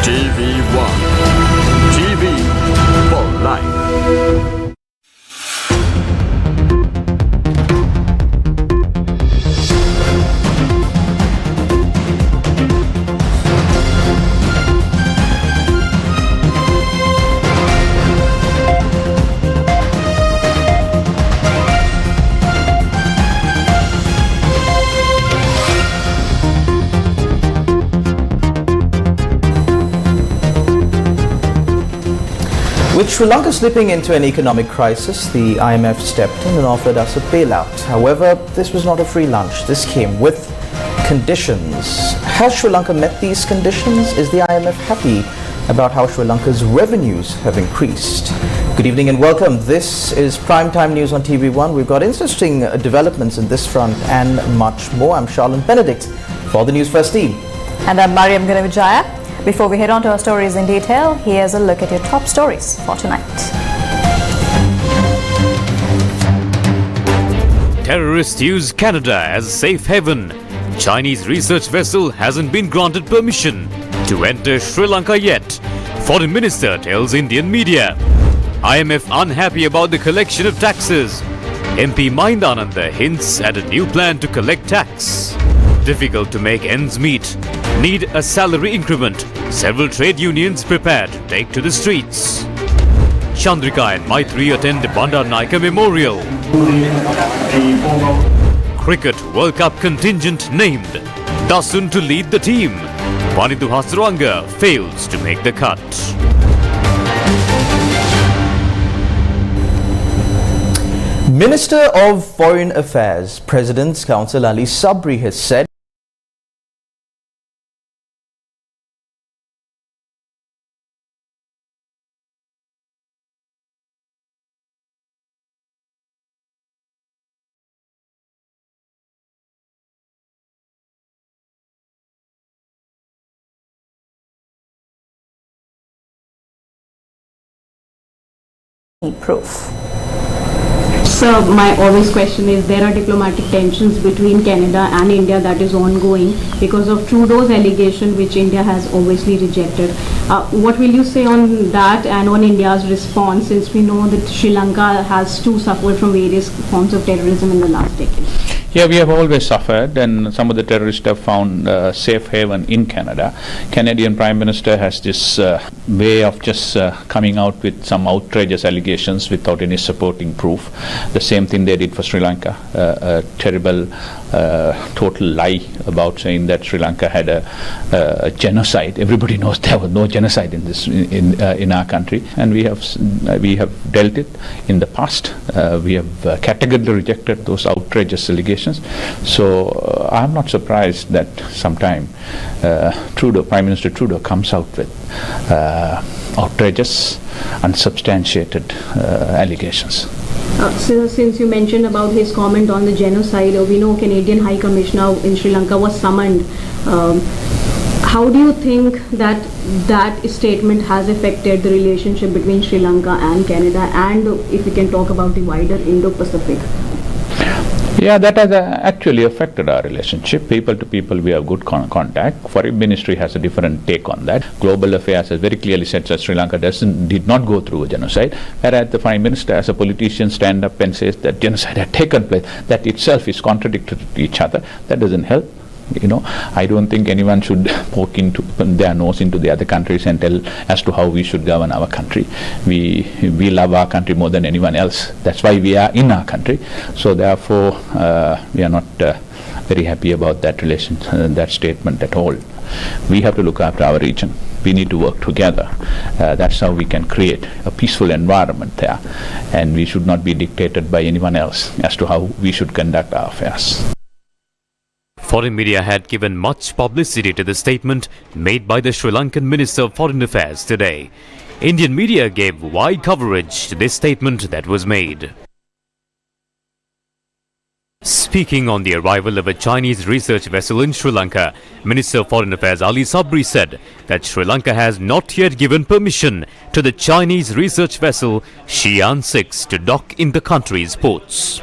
TV1. TV for life. With Sri Lanka slipping into an economic crisis, the IMF stepped in and offered us a bailout. However, this was not a free lunch. This came with conditions. Has Sri Lanka met these conditions? Is the IMF happy about how Sri Lanka's revenues have increased? Good evening and welcome. This is Primetime News on TV1. We've got interesting developments in this front and much more. I'm Charlene Benedict for the News First team. And I'm Mariam Ganavijaya. Before we head on to our stories in detail, here's a look at your top stories for tonight. Terrorists use Canada as a safe haven. Chinese research vessel hasn't been granted permission to enter Sri Lanka yet. Foreign Minister tells Indian media. IMF unhappy about the collection of taxes. MP Mindananda hints at a new plan to collect tax. Difficult to make ends meet. Need a salary increment. Several trade unions prepared to take to the streets. Chandrika and Maitri attend the Bandar Naika Memorial. Cricket World Cup contingent named. Dasun to lead the team. Vanithu Hasranga fails to make the cut. Minister of Foreign Affairs, President's Counsel Ali Sabri has said proof. So my obvious question is, there are diplomatic tensions between Canada and India that is ongoing because of Trudeau's allegation, which India has obviously rejected. What will you say on that and on India's response, since we know that Sri Lanka has too suffered from various forms of terrorism in the last decade? Yeah, we have always suffered, and some of the terrorists have found safe haven in Canada. Canadian Prime Minister has this way of just coming out with some outrageous allegations without any supporting proof. The same thing they did for Sri Lanka, a terrible, total lie about saying that Sri Lanka had a genocide. Everybody knows there was no genocide in this in our country, and we have dealt it in the past. We have categorically rejected those outrageous allegations. So I'm not surprised that sometime Prime Minister Trudeau comes out with outrageous, unsubstantiated allegations. So since you mentioned about his comment on the genocide, we know Canadian High Commissioner in Sri Lanka was summoned. How do you think that statement has affected the relationship between Sri Lanka and Canada, and if we can talk about the wider Indo-Pacific? Yeah, that has actually affected our relationship. People to people, we have good contact. Foreign Ministry has a different take on that. Global Affairs has very clearly said that Sri Lanka did not go through a genocide, whereas the Prime Minister, as a politician, stand up and says that genocide had taken place. That itself is contradictory to each other. That doesn't help. I don't think anyone should poke into their nose into the other countries and tell as to how we should govern our country. We love our country more than anyone else. That's why we are in our country. So therefore, we are not very happy about that that statement at all. We have to look after our region. We need to work together. That's how we can create a peaceful environment there. And we should not be dictated by anyone else as to how we should conduct our affairs. Foreign media had given much publicity to the statement made by the Sri Lankan Minister of Foreign Affairs today. Indian media gave wide coverage to this statement that was made. Speaking on the arrival of a Chinese research vessel in Sri Lanka, Minister of Foreign Affairs Ali Sabri said that Sri Lanka has not yet given permission to the Chinese research vessel Xi'an 6 to dock in the country's ports.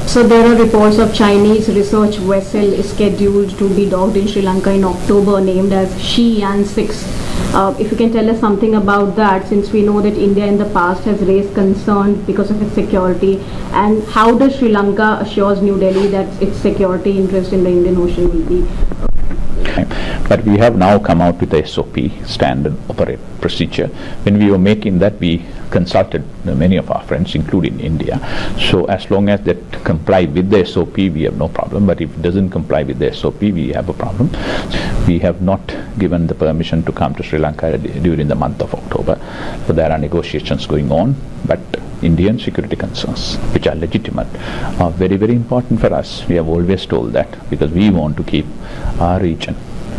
So there are reports of Chinese research vessel scheduled to be docked in Sri Lanka in October named as Xi'an 6. If you can tell us something about that, since we know that India in the past has raised concern because of its security, and how does Sri Lanka assures New Delhi that its security interest in the Indian Ocean will be? But we have now come out with the SOP, standard operate procedure. When we were making that, we consulted many of our friends, including India. So as long as that comply with the SOP, we have no problem. But if it doesn't comply with the SOP, we have a problem. We have not given the permission to come to Sri Lanka during the month of October. So there are negotiations going on. But Indian security concerns, which are legitimate, are very, very important for us. We have always told that because we want to keep our region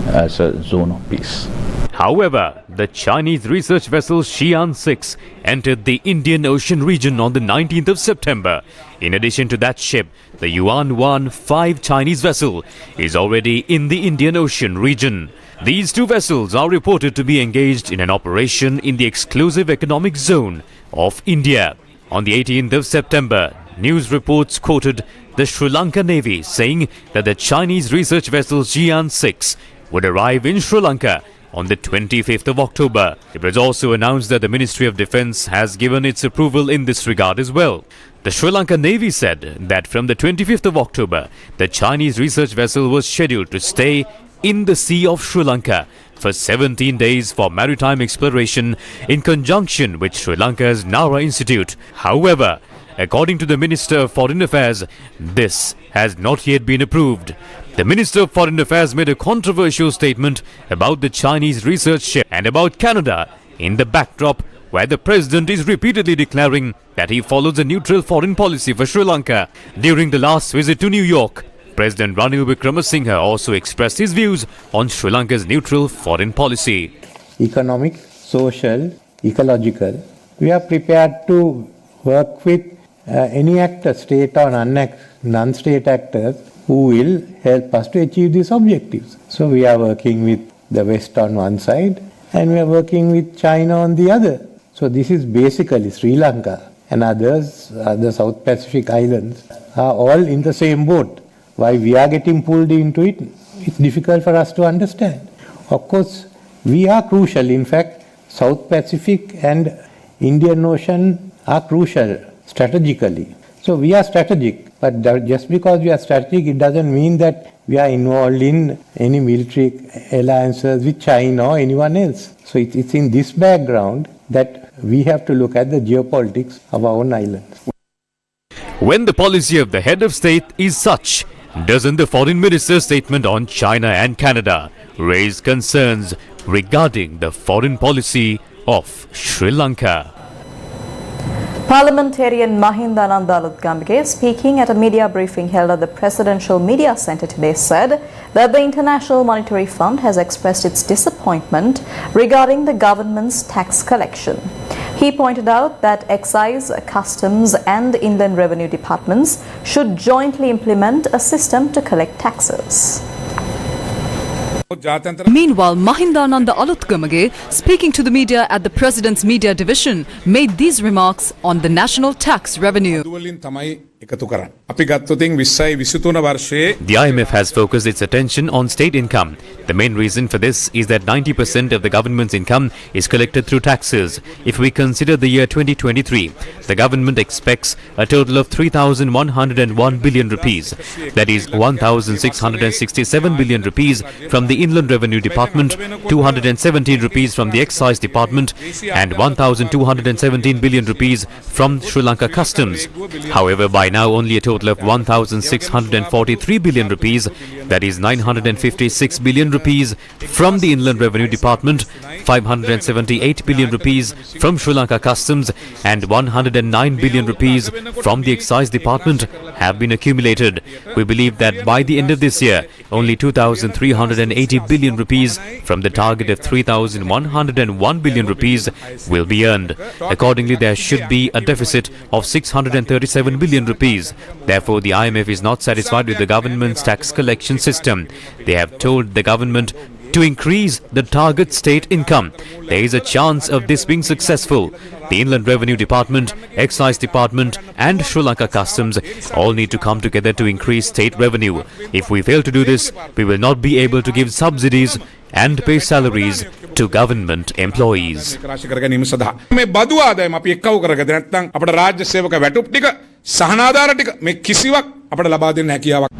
as a zone of peace. However, the Chinese research vessel Xi'an 6 entered the Indian Ocean region on the 19th of September. In addition to that ship, the Yuan 1-5 Chinese vessel is already in the Indian Ocean region. These two vessels are reported to be engaged in an operation in the exclusive economic zone of India. On the 18th of September, news reports quoted the Sri Lanka Navy saying that the Chinese research vessel Xi'an 6 would arrive in Sri Lanka on the 25th of October. It was also announced that the Ministry of Defence has given its approval in this regard as well. The Sri Lanka Navy said that from the 25th of October, the Chinese research vessel was scheduled to stay in the Sea of Sri Lanka for 17 days for maritime exploration in conjunction with Sri Lanka's Nara Institute. However, according to the Minister of Foreign Affairs, this has not yet been approved. The Minister of Foreign Affairs made a controversial statement about the Chinese research ship and about Canada in the backdrop where the President is repeatedly declaring that he follows a neutral foreign policy for Sri Lanka. During the last visit to New York, President Ranil Wickremesinghe also expressed his views on Sri Lanka's neutral foreign policy. Economic, social, ecological. We are prepared to work with any actor, state or non-state actors, who will help us to achieve these objectives. So we are working with the West on one side and we are working with China on the other. So this is basically Sri Lanka and others, the South Pacific islands, are all in the same boat. Why we are getting pulled into it, it's difficult for us to understand. Of course, we are crucial. In fact, South Pacific and Indian Ocean are crucial strategically. So we are strategic, but just because we are strategic, it doesn't mean that we are involved in any military alliances with China or anyone else. So it's in this background that we have to look at the geopolitics of our own islands. When the policy of the head of state is such, doesn't the foreign minister's statement on China and Canada raise concerns regarding the foreign policy of Sri Lanka? Parliamentarian Mahindananda Alutgambage, speaking at a media briefing held at the Presidential Media Centre today, said that the International Monetary Fund has expressed its disappointment regarding the government's tax collection. He pointed out that excise, customs and inland revenue departments should jointly implement a system to collect taxes. Meanwhile, Mahindananda Alutgambage, speaking to the media at the President's Media Division, made these remarks on the national tax revenue. The IMF has focused its attention on state income. The main reason for this is that 90% of the government's income is collected through taxes. If we consider the year 2023, the government expects a total of 3,101 billion rupees. That is 1,667 billion rupees from the Inland Revenue Department, 217 rupees from the Excise Department and 1,217 billion rupees from Sri Lanka Customs. However, by now only a total of 1,643 billion rupees, that is 956 billion rupees from the Inland Revenue Department, 578 billion rupees from Sri Lanka Customs and 109 billion rupees from the Excise Department have been accumulated. We believe that by the end of this year, only 2,380 billion rupees from the target of 3,101 billion rupees will be earned. Accordingly, there should be a deficit of 637 billion rupees. Therefore, the IMF is not satisfied with the government's tax collection system. They have told the government to increase the target state income. There is a chance of this being successful. The Inland Revenue Department, Excise Department and Sri Lanka Customs all need to come together to increase state revenue. If we fail to do this, we will not be able to give subsidies and pay salaries to government employees. මේ බදු ආදායම අපි එක්කව කරගද නැත්නම් අපේ රාජ්‍ය සේවක වැටුප් ටික සහනාධාර ටික මේ කිසිවක් අපිට ලබා දෙන්න හැකියාවක්.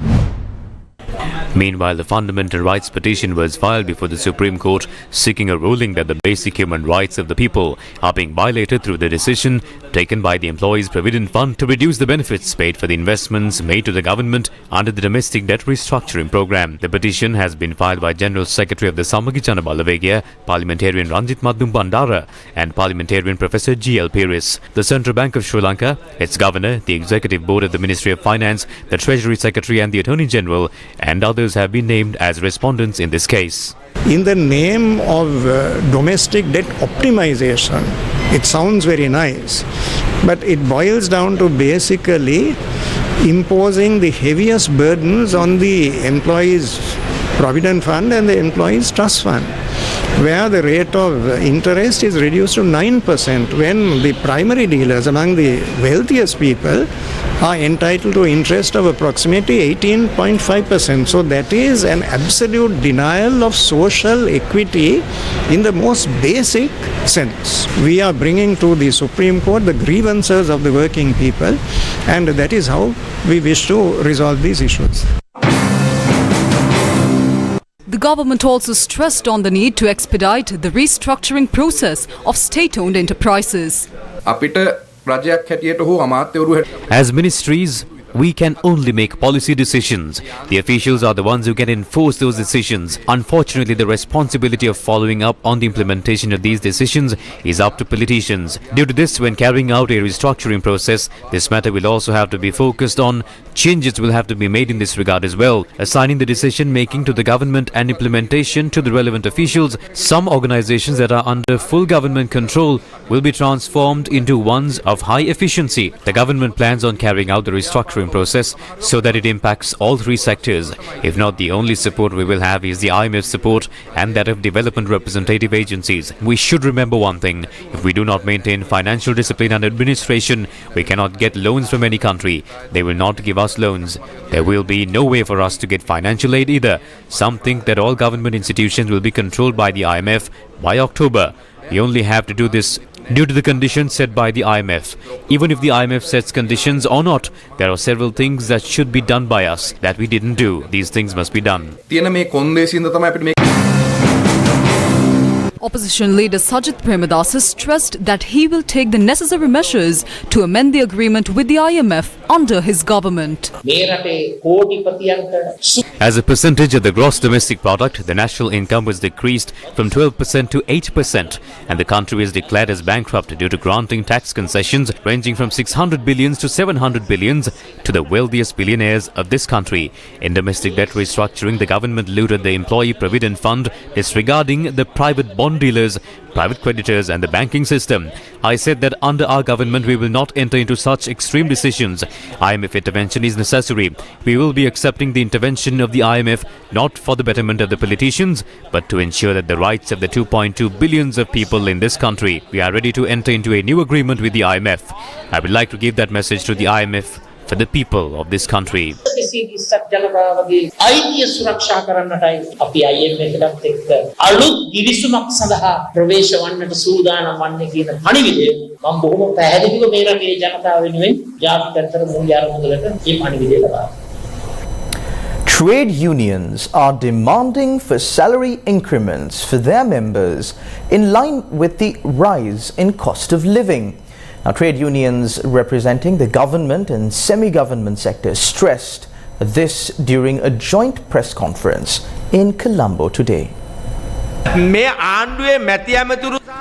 Meanwhile, the fundamental rights petition was filed before the Supreme Court seeking a ruling that the basic human rights of the people are being violated through the decision taken by the Employees Provident Fund to reduce the benefits paid for the investments made to the government under the domestic debt restructuring program. The petition has been filed by General Secretary of the Samagi Jana Balawegaya, Parliamentarian Ranjit Madhum Bandara and Parliamentarian Professor G.L. Peiris. The Central Bank of Sri Lanka, its Governor, the Executive Board of the Ministry of Finance, the Treasury Secretary and the Attorney General and others have been named as respondents in this case. In the name of domestic debt optimization, it sounds very nice, but it boils down to basically imposing the heaviest burdens on the employees' provident fund and the employees' trust fund, where the rate of interest is reduced to 9% when the primary dealers among the wealthiest people are entitled to interest of approximately 18.5%. So that is an absolute denial of social equity in the most basic sense. We are bringing to the Supreme Court the grievances of the working people, and that is how we wish to resolve these issues. The government also stressed on the need to expedite the restructuring process of state-owned enterprises. As ministries, we can only make policy decisions. The officials are the ones who can enforce those decisions. Unfortunately, the responsibility of following up on the implementation of these decisions is up to politicians. Due to this, when carrying out a restructuring process, this matter will also have to be focused on. Changes will have to be made in this regard as well. Assigning the decision making to the government and implementation to the relevant officials, some organizations that are under full government control will be transformed into ones of high efficiency. The government plans on carrying out the restructuring process so that it impacts all three sectors. If not, the only support we will have is the IMF support and that of development representative agencies. We should remember one thing: if we do not maintain financial discipline and administration, we cannot get loans from any country. They will not give us loans. There will be no way for us to get financial aid either. Some think that all government institutions will be controlled by the IMF by October. We only have to do this due to the conditions set by the IMF. Even if the IMF sets conditions or not, there are several things that should be done by us that we didn't do. These things must be done. Opposition leader Sajith Premadasa stressed that he will take the necessary measures to amend the agreement with the IMF under his government. As a percentage of the gross domestic product, the national income was decreased from 12% to 8%, and the country is declared as bankrupt due to granting tax concessions ranging from 600 billions to 700 billions to the wealthiest billionaires of this country. In domestic debt restructuring, the government looted the Employee Provident Fund, disregarding the private bond dealers, private creditors and the banking system. I said that under our government we will not enter into such extreme decisions. IMF intervention is necessary. We will be accepting the intervention of the IMF not for the betterment of the politicians, but to ensure that the rights of the 2.2 billions of people in this country. We are ready to enter into a new agreement with the IMF. I would like to give that message to the IMF for the people of this country. Trade unions are demanding for salary increments for their members in line with the rise in cost of living. Now, trade unions representing the government and semi-government sectors stressed this during a joint press conference in Colombo today.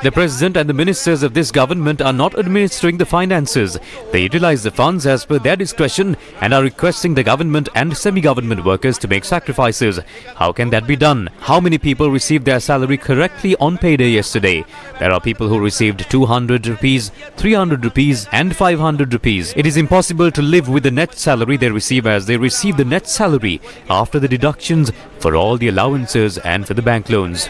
The President and the ministers of this government are not administering the finances. They utilize the funds as per their discretion and are requesting the government and semi-government workers to make sacrifices. How can that be done? How many people received their salary correctly on payday yesterday? There are people who received 200 rupees, 300 rupees and 500 rupees. It is impossible to live with the net salary they receive, as they receive the net salary after the deductions for all the allowances and for the bank loans.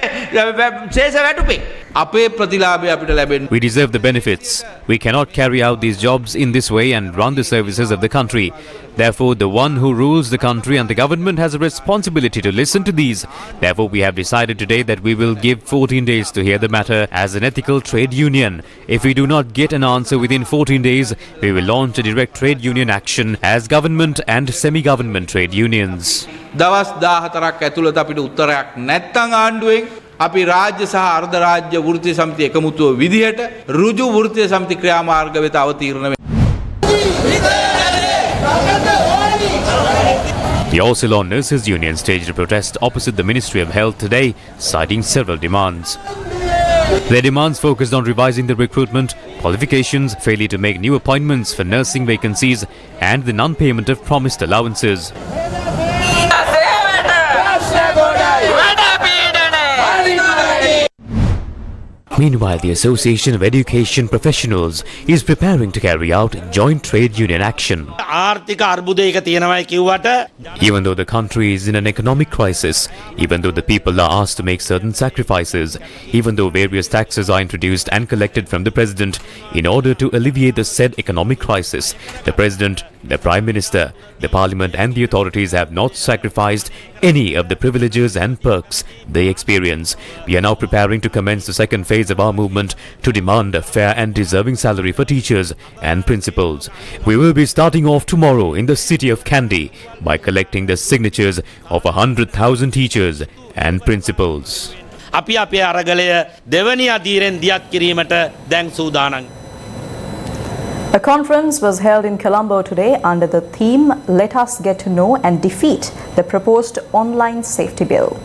We deserve the benefits. We cannot carry out these jobs in this way and run the services of the country. Therefore, the one who rules the country and the government has a responsibility to listen to these. Therefore, we have decided today that we will give 14 days to hear the matter as an ethical trade union. If we do not get an answer within 14 days, we will launch a direct trade union action as government and semi-government trade unions. දවස් 14ක් ඇතුළත අපිට උත්තරයක් නැත්නම් ආණ්ඩුවෙන් අපි රාජ්‍ය සහ අර්ධ රාජ්‍ය වෘත්තීය සමිති එකමුතුව විදිහට ඍජු වෘත්තීය සමිති ක්‍රියාමාර්ග වෙත අවතීර්ණ වෙනවා. The Orsilon Nurses Union staged a protest opposite the Ministry of Health today, citing several demands. Their demands focused on revising the recruitment, qualifications, failure to make new appointments for nursing vacancies, and the non-payment of promised allowances. Meanwhile, the Association of Education Professionals is preparing to carry out joint trade union action. Even though the country is in an economic crisis, even though the people are asked to make certain sacrifices, even though various taxes are introduced and collected from the President in order to alleviate the said economic crisis, the President, the Prime Minister, the Parliament and the authorities have not sacrificed any of the privileges and perks they experience. We are now preparing to commence the second phase of our movement to demand a fair and deserving salary for teachers and principals. We will be starting off tomorrow in the city of Kandy by collecting the signatures of 100,000 teachers and principals. A conference was held in Colombo today under the theme "Let us get to know and defeat the proposed online safety bill."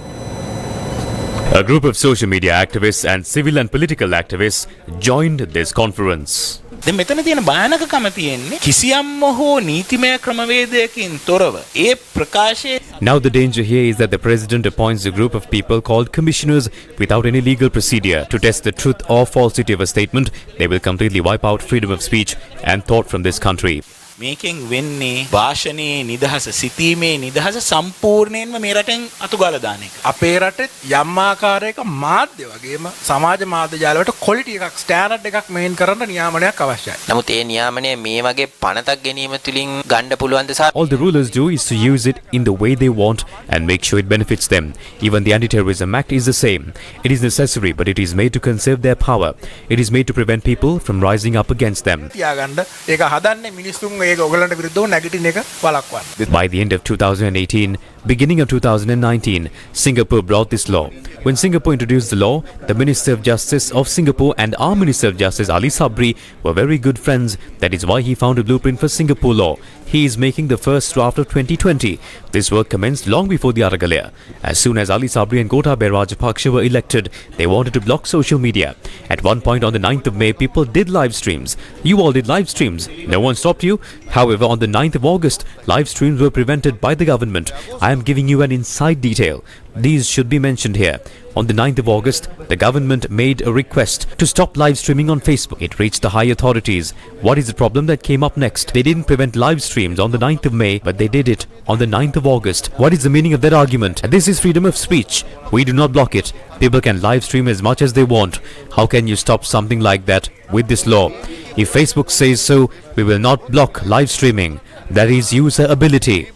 A group of social media activists and civil and political activists joined this conference. මෙතන තියෙන භයානකකම තියෙන්නේ කිසියම්ම හෝ නීතිමය ක්‍රමවේදයකින් තොරව ඒ ප්‍රකාශයේ. Now the danger here is that the President appoints a group of people called commissioners without any legal procedure to test the truth or falsity of a statement. They will completely wipe out freedom of speech and thought from this country. මේකෙන් වෙන්නේ භාෂණයේ නිදහස සිතීමේ නිදහස සම්පූර්ණයෙන්ම මේ රටෙන් අතුගාලා දාන එක. අපේ රටෙත් යම් ආකාරයක මාධ්‍ය වගේම සමාජ මාධ්‍ය ජාලවලට ක්වොලිටි එකක් ස්ටෑන්ඩඩ් එකක් මේන් කරන්න නියාමනයක් අවශ්‍යයි. නමුත් ඒ නියාමනය මේ වගේ පනතක් ගැනීම තුලින් ගන්න පුළුවන් ද? All the rulers do is to use it in the way they want and make sure it benefits them. Even the Anti-Terrorism Act is the same. It is necessary, but it is made to conserve their power. It is made to prevent people from rising up against them. තියාගන්න ඒක හදන්නේ මිනිස්සුන් ඒක ඔයගලන්ට විරුද්ධව නැගිටින එක වළක්වන්න. By the end of 2018, beginning of 2019, Singapore brought this law. When Singapore introduced the law, the Minister of Justice of Singapore and our Minister of Justice Ali Sabri were very good friends. That is why he found a blueprint for Singapore law. He is making the first draft of 2020. This work commenced long before the Aragalaya. As soon as Ali Sabri and Gotabaya Rajapaksa were elected, they wanted to block social media. At one point on the 9th of May, people did live streams. You all did live streams. No one stopped you. However, on the 9th of August, live streams were prevented by the government. I am giving you an inside detail. These should be mentioned here. On the 9th of August, the government made a request to stop live streaming on Facebook. It reached the high authorities. What is the problem that came up next? They didn't prevent live streams on the 9th of May, but they did it on the 9th of August. What is the meaning of that argument? This is freedom of speech. We do not block it. People can live stream as much as they want. How can you stop something like that with this law? If Facebook says so, we will not block live streaming. That is user ability.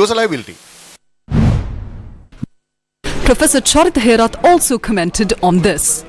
User liability. Professor Charit Herat also commented on this.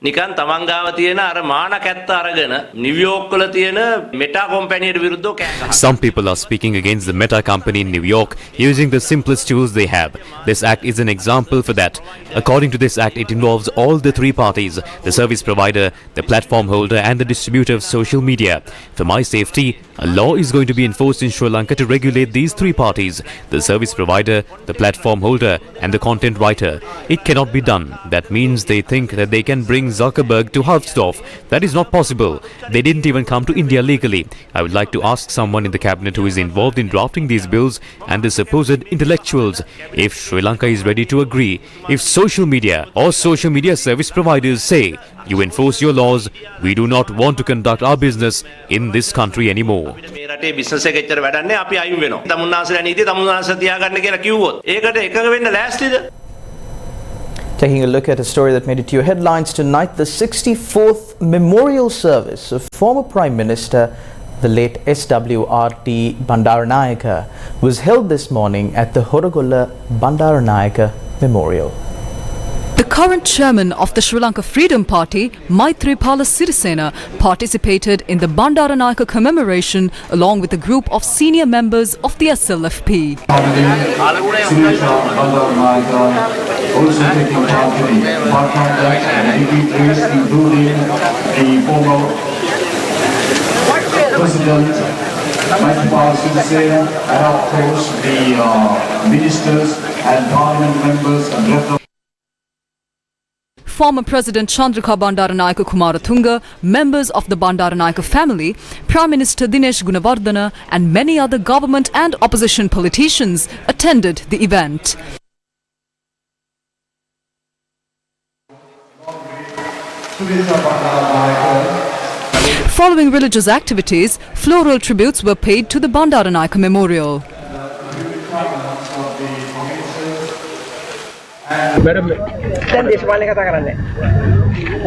නිකන් තමන් ගාව තියෙන අර මාන කැත්ත අරගෙන New York වල තියෙන Meta කම්පැනියට විරුද්ධව කෑ ගහනවා. Some people are speaking against the Meta company in New York using the simplest tools they have. This act is an example for that. According to this act, it involves all the three parties: the service provider, the platform holder and the distributor of social media. For my safety, A law is going to be enforced in Sri Lanka to regulate these three parties: the service provider, the platform holder and the content writer. It cannot be done. That means they think that they can bring Zuckerberg to Halfsdorf. That is not possible. They didn't even come to India legally. I would like to ask someone in the cabinet who is involved in drafting these bills and the supposed intellectuals if Sri Lanka is ready to agree. If social media or social media service providers say, you enforce your laws, we do not want to conduct our business in this country anymore. මේ රටේ business එක එච්චර වැඩක් නැහැ අපි අයින් වෙනවා. තමුන්නාන්සලා නීතිය තමුන්නාන්සලා තියාගන්න කියලා කිව්වොත් ඒකට එකඟ වෙන්න ලෑස්තිද? Taking a look at a story that made it to your headlines tonight, the 64th memorial service of former Prime Minister, the late SWRT Bandaranayake, was held this morning at the Horogolla Bandaranayake Memorial. The current chairman of the Sri Lanka Freedom Party, Maithripala Sirisena, participated in the Bandaranayake commemoration along with a group of senior members of the SLFP. Also taking part in the dignitaries, including the former President Maithripala Sirisena, and of course the ministers and parliament members and rest of Former President Chandrika Bandaranayake Kumaratunga, members of the Bandaranayake family, Prime Minister Dinesh Gunawardena and many other government and opposition politicians attended the event. Following religious activities, floral tributes were paid to the Bandaranayake Memorial. Madam, දේශපාලනේ කතා කරන්නේ.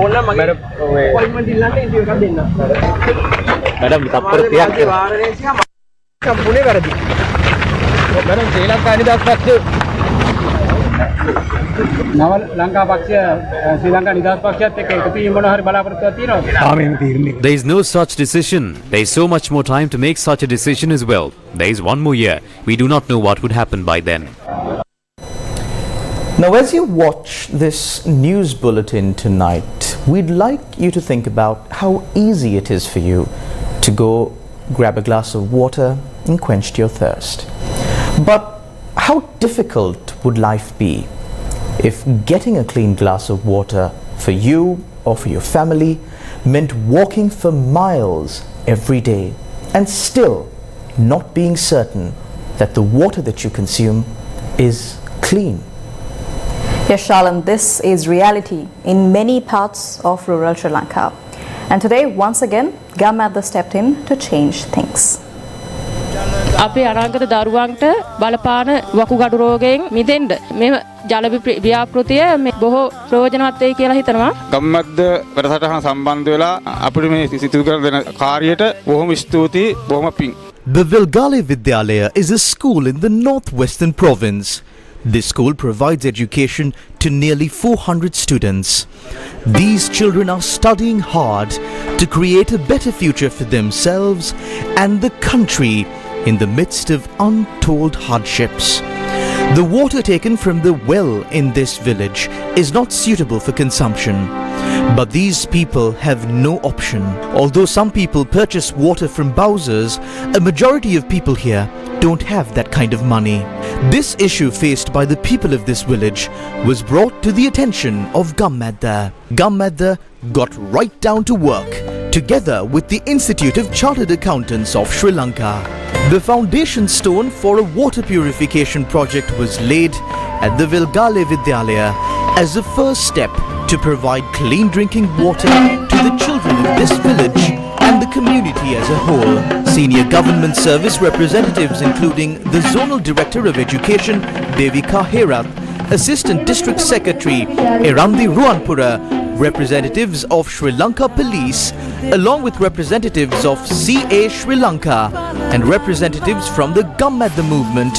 ඕන මගේ appointment ඉල්ලන්න interview එකක් දෙන්න. Madam, තත්පර 30ක් වාරණේසියා කම්පුනේ වැරදි. Madam, ශ්‍රී ලංකා නිදහස් පක්ෂය නව ලංකා පක්ෂය ශ්‍රී ලංකා නිදහස් පක්ෂයත් එක්ක එකතු වීම මොන හරි බලාපොරොත්තුවක් තියෙනවද? There is no such decision. There is so much more time to make such a decision as well. There is one more year. We do not know what would happen by then. Now, as you watch this news bulletin tonight, we'd like you to think about how easy it is for you to go grab a glass of water and quench your thirst. But how difficult would life be if getting a clean glass of water for you or for your family meant walking for miles every day and still not being certain that the water that you consume is clean? Yes, Shalan, this is reality in many parts of rural Sri Lanka. And today, once again, Gammadda stepped in to change things. අපේ අරාගත දරුවන්ට බලපාන වකුගඩු රෝගයෙන් මිදෙන්න මේ ජල ව්‍යාපෘතිය මේ බොහෝ ප්‍රයෝජනවත් වෙයි කියලා හිතනවා. ගම්මැද්ද වැඩසටහන සම්බන්ධ වෙලා අපිට මේ සිදු කර දෙන කාර්යයට බොහොම ස්තුතියි බොහොම පිං. The Vilgale Vidyalaya is a school in the northwestern province. This school provides education to nearly 400 students. These children are studying hard to create a better future for themselves and the country in the midst of untold hardships. The water taken from the well in this village is not suitable for consumption. But these people have no option. Although some people purchase water from Bowsers, a majority of people here don't have that kind of money. This issue faced by the people of this village was brought to the attention of Gammadda. Gammadda got right down to work, together with the Institute of Chartered Accountants of Sri Lanka. The foundation stone for a water purification project was laid at the Vilgale Vidyalaya as a first step to provide clean drinking water to the children of this village and the community as a whole. Senior government service representatives including the Zonal Director of Education, Devika Herath, Assistant District Secretary, Erandi Ruanpura, representatives of Sri Lanka Police, along with representatives of CA Sri Lanka and representatives from the Gammadda movement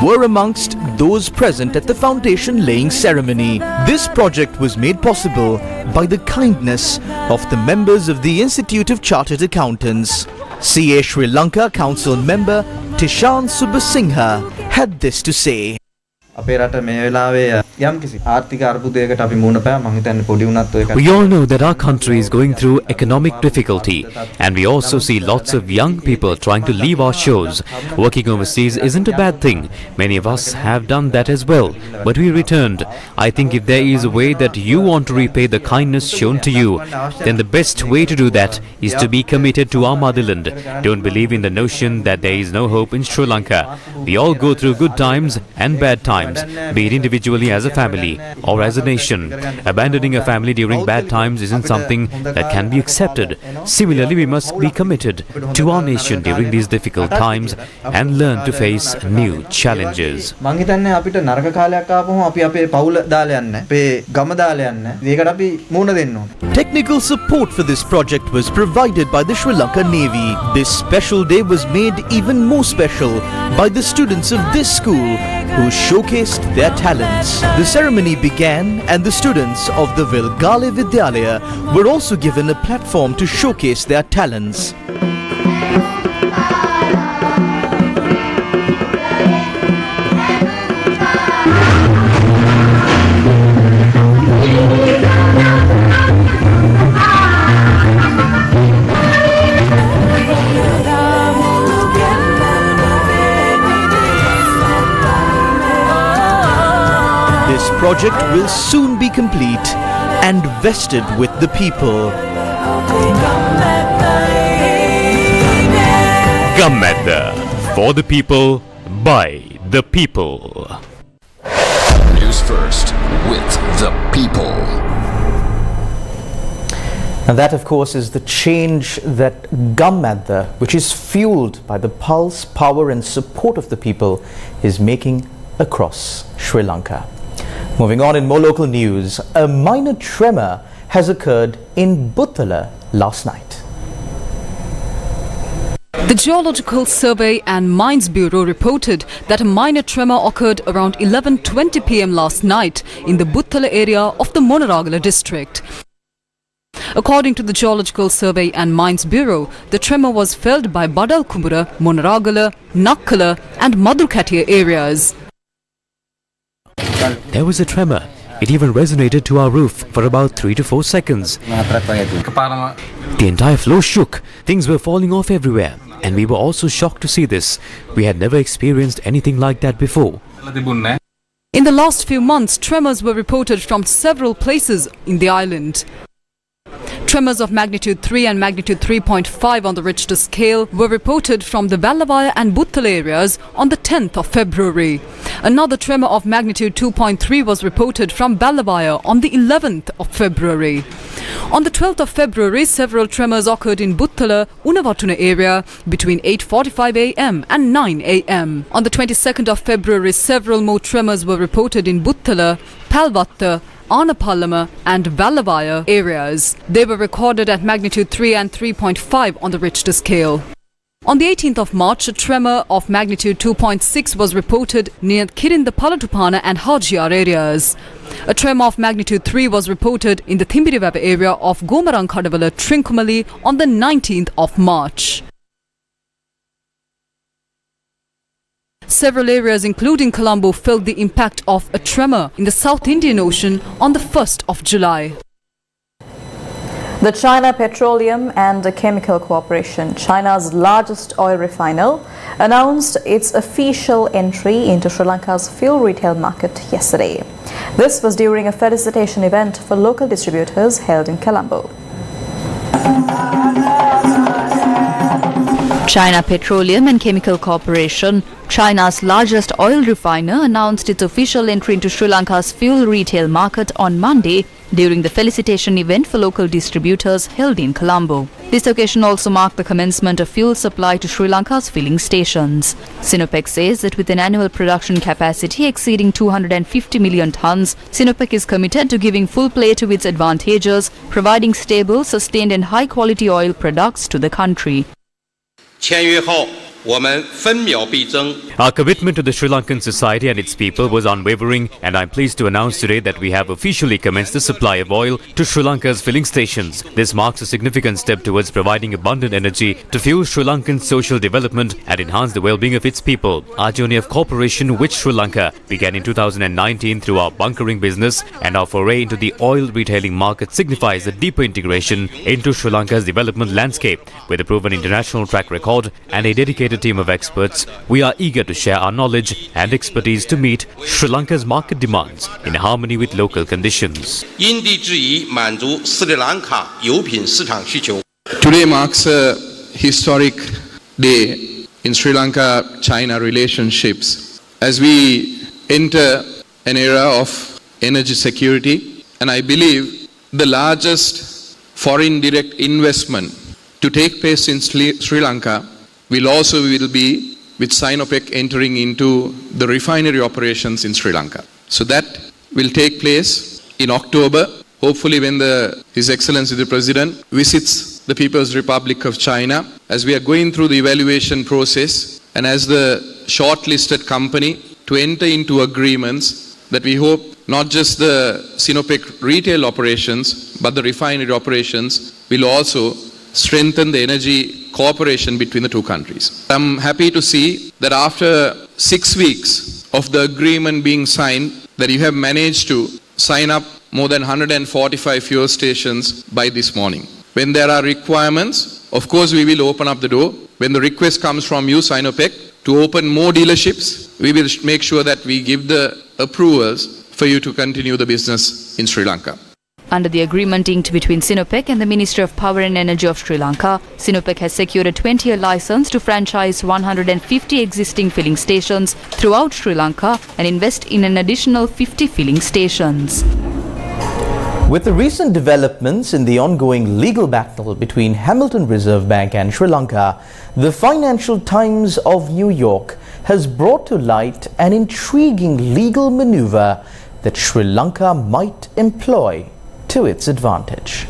were amongst those present at the foundation laying ceremony. This project was made possible by the kindness of the members of the Institute of Chartered Accountants. CA Sri Lanka Council member Tishan Subasinghe had this to say. අපේ රට මේ වෙලාවේ යම්කිසි ආර්ථික අර්බුදයකට අපි මුහුණ පෑ මම හිතන්නේ පොඩි උනත් ඔය We all know that our country is going through economic difficulty, and we also see lots of young people trying to leave our shores. Working overseas isn't a bad thing. Many of us have done that as well, but we returned. I think if there is a way that you want to repay the kindness shown to you, then the best way to do that is to be committed to our motherland. Don't believe in the notion that there is no hope in Sri Lanka. We all go through good times and bad times, be it individually as a family or as a nation. Abandoning a family during bad times isn't something that can be accepted. Similarly, we must be committed to our nation during these difficult times and learn to face new challenges. මං හිතන්නේ අපිට නරක කාලයක් ආපුවම අපි අපේ පවුල දාලා යන්නේ අපේ ගම දාලා යන්නේ ඒකට අපි මුහුණ දෙන්න ඕනේ. Technical support for this project was provided by the Sri Lanka Navy. This special day was made even more special by the students of this school who showcased their talents. The ceremony began and the students of the Velgale Vidyalaya were also given a platform to showcase their talents. This project will soon be complete and vested with the people. Gammadda, for the people, by the people. News first, with the people. And that, of course, is the change that Gammadda, which is fueled by the pulse, power and support of the people, is making across Sri Lanka. Moving on in more local news, a minor tremor has occurred in Bulletin last night. The Geological Survey and Mines Bureau reported that a minor tremor occurred around 11:20 p.m. last night in the Bulletin area of the Monaragala district. According to the Geological Survey and Mines Bureau, the tremor was felt by Badal Kumbura, Monaragala, Nakkala and Madurkatiya areas. There was a tremor. It even resonated to our roof for about 3 to 4 seconds. The entire floor shook. Things were falling off everywhere. And we were also shocked to see this. We had never experienced anything like that before. In the last few months, tremors were reported from several places in the island. Tremors of magnitude 3 and magnitude 3.5 on the Richter scale were reported from the Vallavaya and Buttal areas on the 10th of February. Another tremor of magnitude 2.3 was reported from Vallavaya on the 11th of February. On the 12th of February, several tremors occurred in Buttala, Unavatuna area between 8:45 a.m. and 9 a.m. On the 22nd of February, several more tremors were reported in Buttala, Palvatta, Anapallama and Vallavaya areas. They were recorded at magnitude 3 and 3.5 on the Richter scale. On the 18th of March, a tremor of magnitude 2.6 was reported near Kirinda Palatupana and Hajiar areas. A tremor of magnitude 3 was reported in the Thimbiriwava area of Gomarangkadavala, Trincomalee on the 19th of March. Several areas including Colombo felt the impact of a tremor in the South Indian Ocean on the 1st of July. The China Petroleum and Chemical Corporation, China's largest oil refiner, announced its official entry into Sri Lanka's fuel retail market yesterday. This was during a felicitation event for local distributors held in Colombo. China Petroleum and Chemical Corporation, China's largest oil refiner, announced its official entry into Sri Lanka's fuel retail market on Monday during the felicitation event for local distributors held in Colombo. This occasion also marked the commencement of fuel supply to Sri Lanka's filling stations. Sinopec says that with an annual production capacity exceeding 250 million tons, Sinopec is committed to giving full play to its advantages, providing stable, sustained and high-quality oil products to the country. 签约后， Our commitment to the Sri Lankan society and its people was unwavering, and I'm pleased to announce today that we have officially commenced the supply of oil to Sri Lanka's filling stations. This marks a significant step towards providing abundant energy to fuel Sri Lankan social development and enhance the well-being of its people. Our journey of cooperation with Sri Lanka began in 2019 through our bunkering business, and our foray into the oil retailing market signifies a deeper integration into Sri Lanka's development landscape. With a proven international track record and a dedicated team of experts, we are eager to share our knowledge and expertise to meet Sri Lanka's market demands in harmony with local conditions. Today marks a historic day in Sri Lanka-China relationships as we enter an era of energy security, and I believe the largest foreign direct investment to take place in Sri Lanka will be with Sinopec entering into the refinery operations in Sri Lanka. So that will take place in October, hopefully when His Excellency the President visits the People's Republic of China, as we are going through the evaluation process and as the shortlisted company to enter into agreements that we hope not just the Sinopec retail operations but the refinery operations will also strengthen the energy cooperation between the two countries. I'm happy to see that after 6 weeks of the agreement being signed, that you have managed to sign up more than 145 fuel stations by this morning. When there are requirements, of course we will open up the door. When the request comes from you, Sinopec, to open more dealerships, we will make sure that we give the approvals for you to continue the business in Sri Lanka. Under the agreement inked between Sinopec and the Ministry of Power and Energy of Sri Lanka, Sinopec has secured a 20-year license to franchise 150 existing filling stations throughout Sri Lanka and invest in an additional 50 filling stations. With the recent developments in the ongoing legal battle between Hamilton Reserve Bank and Sri Lanka, the Financial Times of New York has brought to light an intriguing legal maneuver that Sri Lanka might employ to its advantage.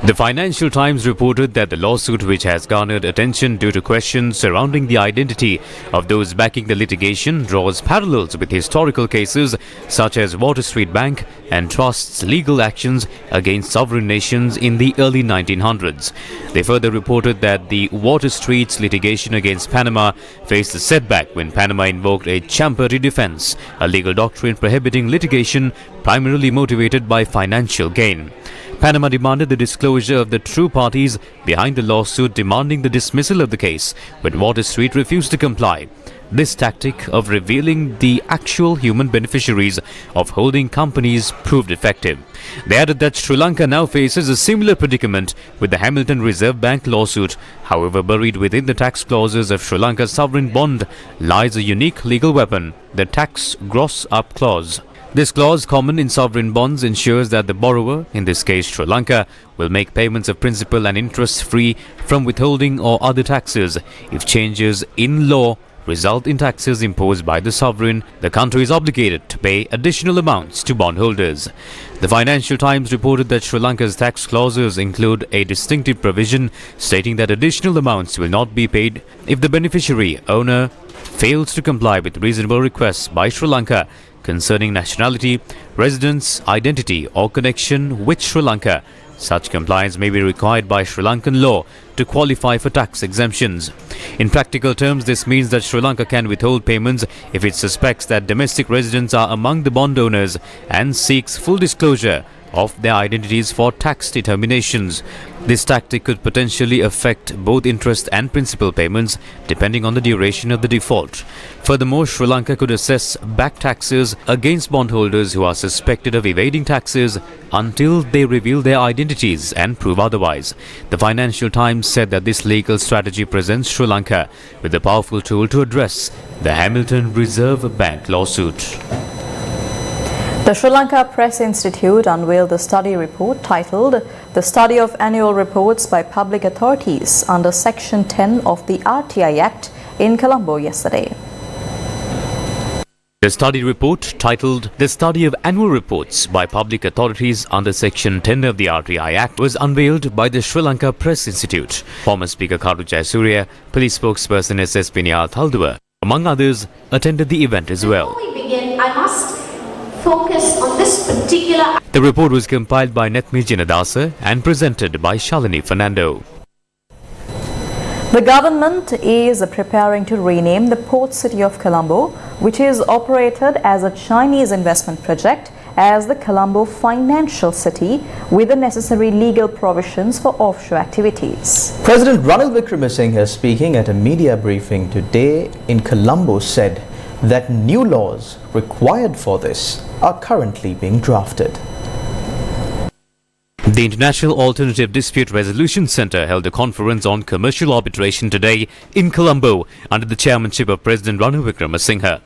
The Financial Times reported that the lawsuit, which has garnered attention due to questions surrounding the identity of those backing the litigation, draws parallels with historical cases such as Water Street Bank and Trust's legal actions against sovereign nations in the early 1900s. They further reported that the Water Street's litigation against Panama faced a setback when Panama invoked a champerty defense, a legal doctrine prohibiting litigation primarily motivated by financial gain. Panama demanded the disclosure of the true parties behind the lawsuit, demanding the dismissal of the case, but Water Street refused to comply. This tactic of revealing the actual human beneficiaries of holding companies proved effective. They added that Sri Lanka now faces a similar predicament with the Hamilton Reserve Bank lawsuit. However, buried within the tax clauses of Sri Lanka's sovereign bond lies a unique legal weapon, the tax gross-up clause. This clause, common in sovereign bonds, ensures that the borrower, in this case Sri Lanka, will make payments of principal and interest free from withholding or other taxes. If changes in law result in taxes imposed by the sovereign, the country is obligated to pay additional amounts to bondholders. The Financial Times reported that Sri Lanka's tax clauses include a distinctive provision stating that additional amounts will not be paid if the beneficiary owner fails to comply with reasonable requests by Sri Lanka concerning nationality, residence, identity or connection with Sri Lanka. Such compliance may be required by Sri Lankan law to qualify for tax exemptions. In practical terms, this means that Sri Lanka can withhold payments if it suspects that domestic residents are among the bond owners and seeks full disclosure of their identities for tax determinations. This tactic could potentially affect both interest and principal payments depending on the duration of the default. Furthermore, Sri Lanka could assess back taxes against bondholders who are suspected of evading taxes until they reveal their identities and prove otherwise. The Financial Times said that this legal strategy presents Sri Lanka with a powerful tool to address the Hamilton Reserve Bank lawsuit. The Sri Lanka Press Institute unveiled the study report titled The Study of Annual Reports by Public Authorities under Section 10 of the RTI Act in Colombo yesterday. The study report, titled The Study of Annual Reports by Public Authorities under Section 10 of the RTI Act, was unveiled by the Sri Lanka Press Institute. Former Speaker Karu Jayasuriya, police spokesperson S.S. Pinya Thalduwa, among others, attended the event as well. Before we begin, I must focus on this particular... The report was compiled by Netmi Jinadasa and presented by Shalini Fernando. The government is preparing to rename the port city of Colombo, which is operated as a Chinese investment project, as the Colombo Financial City, with the necessary legal provisions for offshore activities. President Ranil Wickremesinghe, speaking at a media briefing today in Colombo, said that new laws required for this are currently being drafted. The International Alternative Dispute Resolution Centre held a conference on commercial arbitration today in Colombo under the chairmanship of President Ranil Wickremesinghe.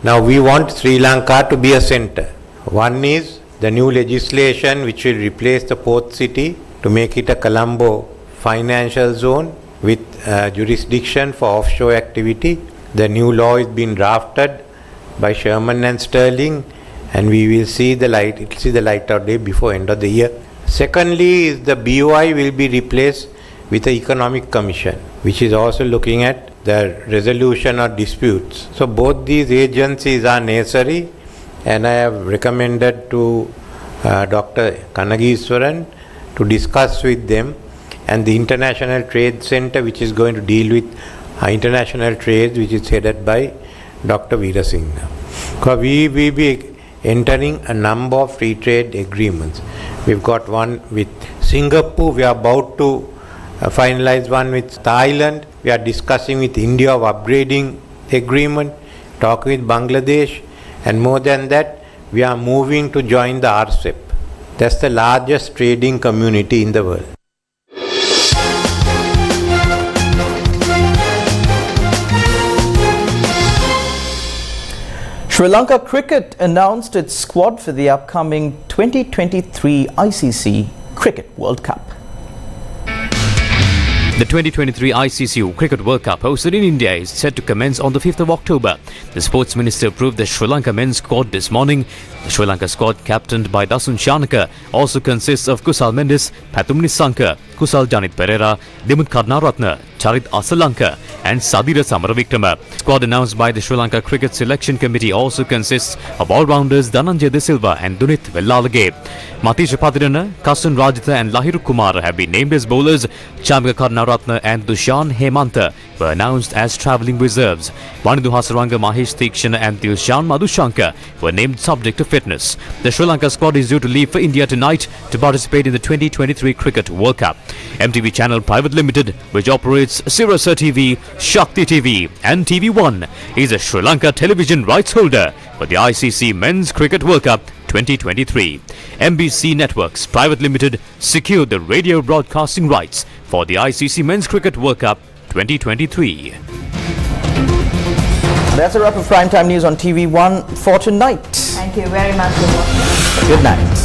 Now we want Sri Lanka to be a centre. One is the new legislation which will replace the port city to make it a Colombo financial zone with jurisdiction for offshore activity. The new law is being drafted by Sherman and Sterling, and we will see the light. It will see the light of day before end of the year. Secondly, is the BOI will be replaced with the Economic Commission, which is also looking at the resolution of disputes. So both these agencies are necessary, and I have recommended to Dr. Kanagiswaran to discuss with them, and the International Trade Center, which is going to deal with international trade, which is headed by Dr. Veerasinghe. Because we will be entering a number of free trade agreements. We've got one with Singapore. We are about to finalize one with Thailand. We are discussing with India of upgrading agreement, talking with Bangladesh, and more than that, we are moving to join the RCEP. That's the largest trading community in the world. Sri Lanka Cricket announced its squad for the upcoming 2023 ICC Cricket World Cup. The 2023 ICC Cricket World Cup hosted in India is set to commence on the 5th of October. The Sports Minister approved the Sri Lanka men's squad this morning. The Sri Lanka squad, captained by Dasun Shanaka, also consists of Kusal Mendes, Pathum Nissanka, Kusal Janit Pereira, Dimut Karnaratne, Charit Asalanka and Sadira Samaravikrama. Squad announced by the Sri Lanka Cricket Selection Committee also consists of all-rounders Dhananjay De Silva and Dunith Vellalage. Matisha Patirana, Kasun Rajitha and Lahiru Kumar have been named as bowlers. Chamika Karnaratne and Dushan Hemanta were announced as travelling reserves. Vanidu Hasaranga Mahesh Tikshana and Dilshan Madhushankar were named subject to fitness. The Sri Lanka squad is due to leave for India tonight to participate in the 2023 Cricket World Cup. MTV Channel Private Limited, which operates Sirasa TV, Shakti TV and TV1, is a Sri Lanka television rights holder for the ICC Men's Cricket World Cup 2023. MBC Networks Private Limited secured the radio broadcasting rights for the ICC Men's Cricket World Cup 2023. That's a wrap of Primetime News on TV1 for tonight. Thank you very much. Good night.